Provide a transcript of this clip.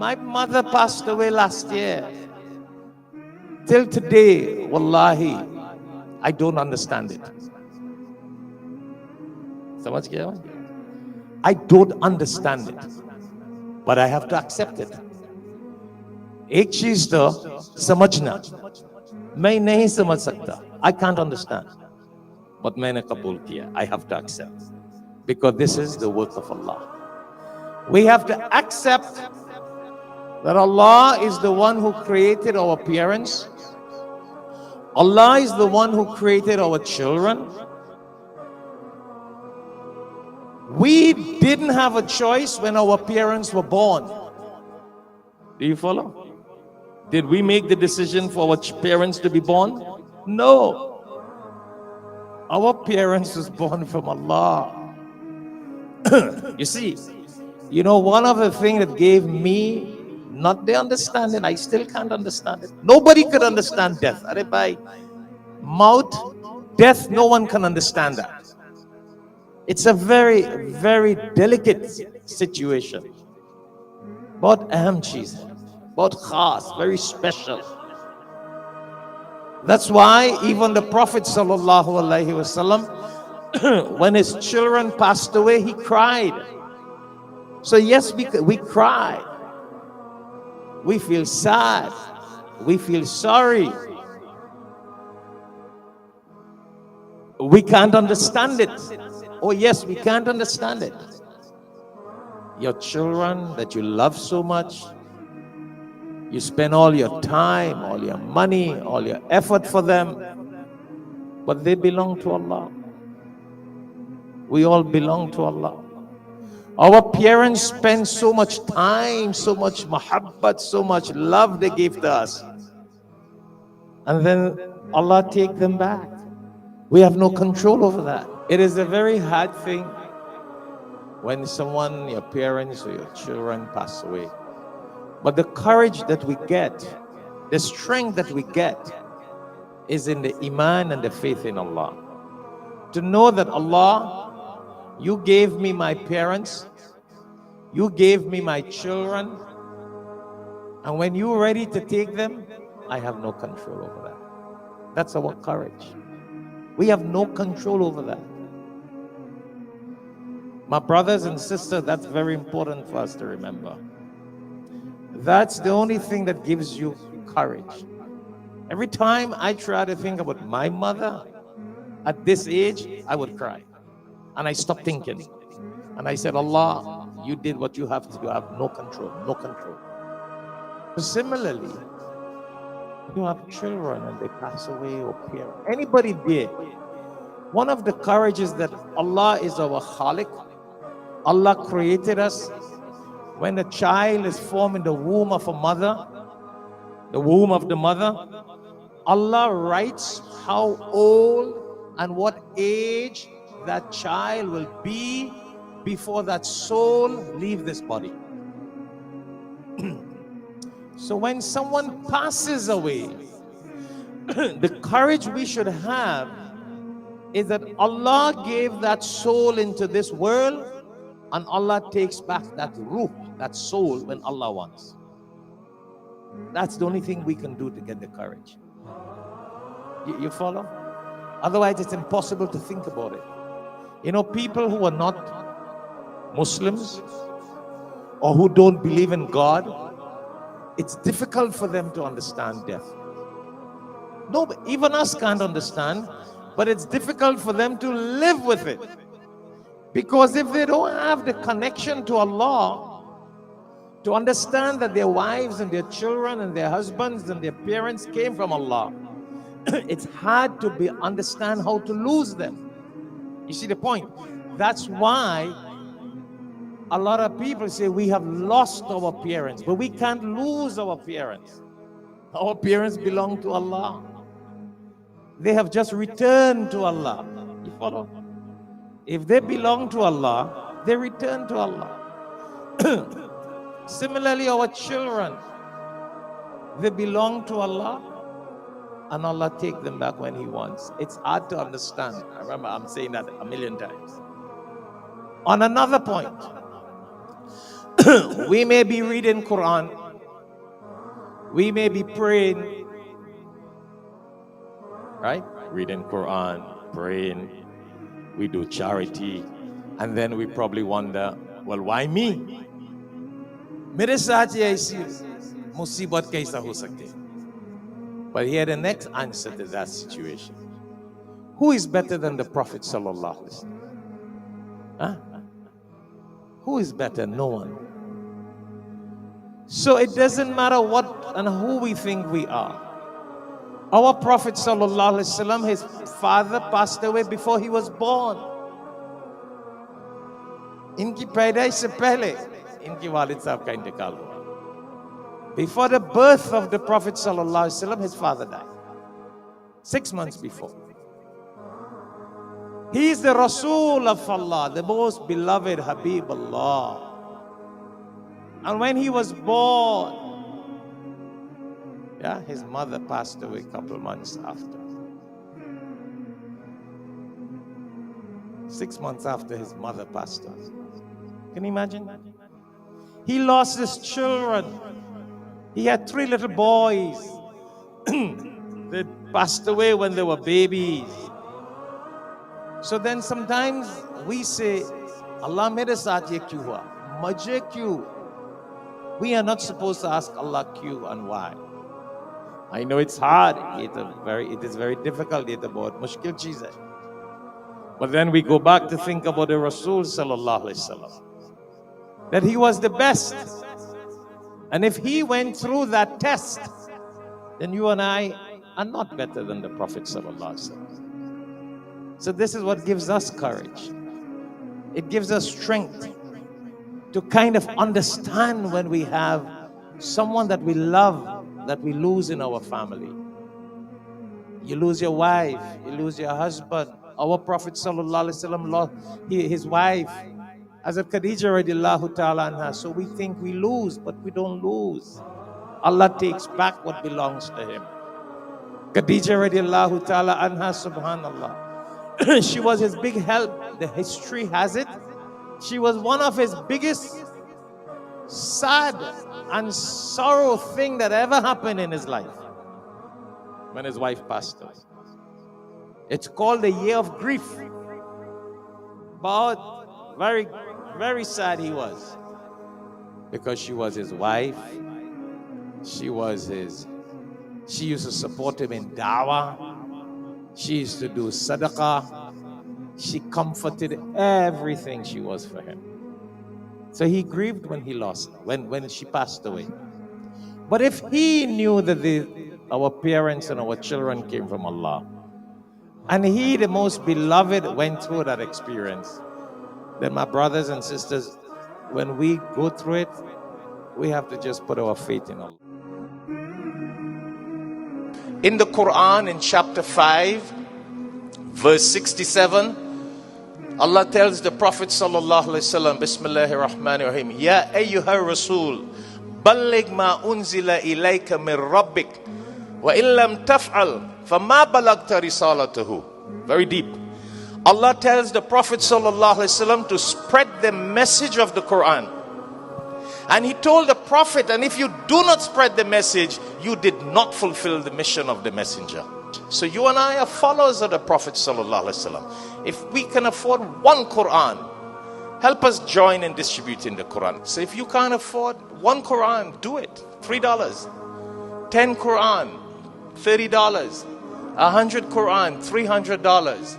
My mother passed away last year. Till today, wallahi, I don't understand it. Samajh gaya? I don't understand it, but I have to accept it. एक चीज तो समझना, मैं नहीं समझ सकता. I can't understand, but मैंने कबूल किया. I have to accept, because this is the work of Allah. We have to accept that Allah is the one who created our parents. Allah is the one who created our children. We didn't have a choice when our parents were born. Do you follow? Did we make the decision for our parents to be born? No. Our parents was born from Allah. You see, one of the things that gave me not the understanding, I still can't understand it. Nobody could understand death. By mouth, death, no one can understand that. It's a very, very delicate situation. But aham cheez, but khas, very special. That's why even the Prophet sallallahu alaihi wasallam, when his children passed away, he cried. So yes, we cry. We feel sad. We feel sorry. We can't understand it. Oh yes, we can't understand it. Your children that you love so much, you spend all your time, all your money, all your effort for them, but they belong to Allah. We all belong to Allah. Our parents spend so much time, so much mahabbat, so much love they gave to us, and then Allah take them back. We have no control over that. It is a very hard thing when someone, your parents or your children pass away. But the courage that we get, the strength that we get, is in the iman and the faith in Allah. To know that Allah, you gave me my parents, you gave me my children, and when you're ready to take them, I have no control over that. That's our courage. We have no control over that. My brothers and sisters, that's very important for us to remember. That's the only thing that gives you courage. Every time I try to think about my mother at this age, I would cry. And I stopped thinking. And I said, Allah, you did what you have to do. I have no control, no control. Similarly, you have children and they pass away or parents. Anybody there, one of the courages that Allah is our Khalik. Allah created us. When a child is formed in the womb of a mother, the womb of the mother, Allah writes how old and what age that child will be before that soul leaves this body. So when someone passes away, the courage we should have is that Allah gave that soul into this world, and Allah takes back that ruh, that soul, when Allah wants. That's the only thing we can do to get the courage. You follow? Otherwise, it's impossible to think about it. People who are not Muslims or who don't believe in God, it's difficult for them to understand death. No, even us can't understand, but it's difficult for them to live with it. Because if they don't have the connection to Allah, to understand that their wives and their children and their husbands and their parents came from Allah, it's hard to understand how to lose them. You see the point? That's why a lot of people say we have lost our parents, but we can't lose our parents. Our parents belong to Allah. They have just returned to Allah. You follow? If they belong to Allah, they return to Allah. Similarly, our children, they belong to Allah, and Allah take them back when He wants. It's hard to understand. I remember I'm saying that a million times. On another point, We may be reading Quran, we may be praying, right? Reading Quran, praying, we do charity, and then we probably wonder, well, why me? मेरे साथ ये ऐसी मुसीबत कैसा हो सकती है? But here the next answer to that situation. Who is better than the Prophet sallallahu alaihi wasallam? Huh? Who is better? No one. So it doesn't matter what and who we think we are. Our Prophet sallallahu alaihi wasallam, his father passed away before he was born. इनकी पैदाइश से पहले इनके वालिद साहब का इंतकाल हुआ. Before the birth of the Prophet sallallahu alaihi wasallam, his father died. 6 months before. He is the Rasul of Allah, the most beloved Habib Allah. And when he was born, his mother passed away a couple of months after. 6 months after his mother passed away. Can you imagine? He lost his children. He had 3 little boys. They passed away when they were babies. So then sometimes we say, Allah mere saath ye kyun hua? Mujhe kyun? We are not supposed to ask Allah kyun and why. I know it's hard. It is very difficult. It bahut mushkil cheez hai. But then we go back to think about the Rasul sallallahu alaihi wasallam, that he was the best. And if he went through that test, then you and I are not better than the Prophet sallallahu alaihi wasallam. So this is what gives us courage. It gives us strength to kind of understand when we have someone that we love that we lose in our family. You lose your wife, you lose your husband. Our Prophet sallallahu alaihi wasallam lost his wife, Hazrat Khadija radiallahu ta'ala anha. So we think we lose, but we don't lose. Allah takes back what belongs to him. Khadija radiallahu ta'ala anha, subhanallah. She was his big help. The history has it. She was one of his biggest sad and sorrow thing that ever happened in his life when his wife passed away. It's called the year of grief. But very, very sad he was, because she was his wife. She used to support him in dawah. She used to do sadaqah. She comforted everything she was for him. So he grieved when he lost her, when she passed away. But if he knew that our parents and our children came from Allah, and he, the most beloved, went through that experience, then my brothers and sisters, when we go through it, we have to just put our faith in Allah. In the Quran, in chapter 5, verse 67, Allah tells the Prophet sallallahu alaihi wasallam, Bismillahir Rahmanir Rahim, Ya ayyuhar Rasul, balligh ma unzila ilayka min rabbik, wa illam taf'al, fama balagta risalatahu. Very deep. Allah tells the Prophet sallallahu alaihi wasallam to spread the message of the Quran. And he told the Prophet, and if you do not spread the message, you did not fulfill the mission of the messenger. So you and I are followers of the Prophet sallallahu alaihi wasallam. If we can afford one Quran, help us join in distributing the Quran. So if you can't afford one Quran, do it. $3. 10 Quran, $30. 100 Quran, $300.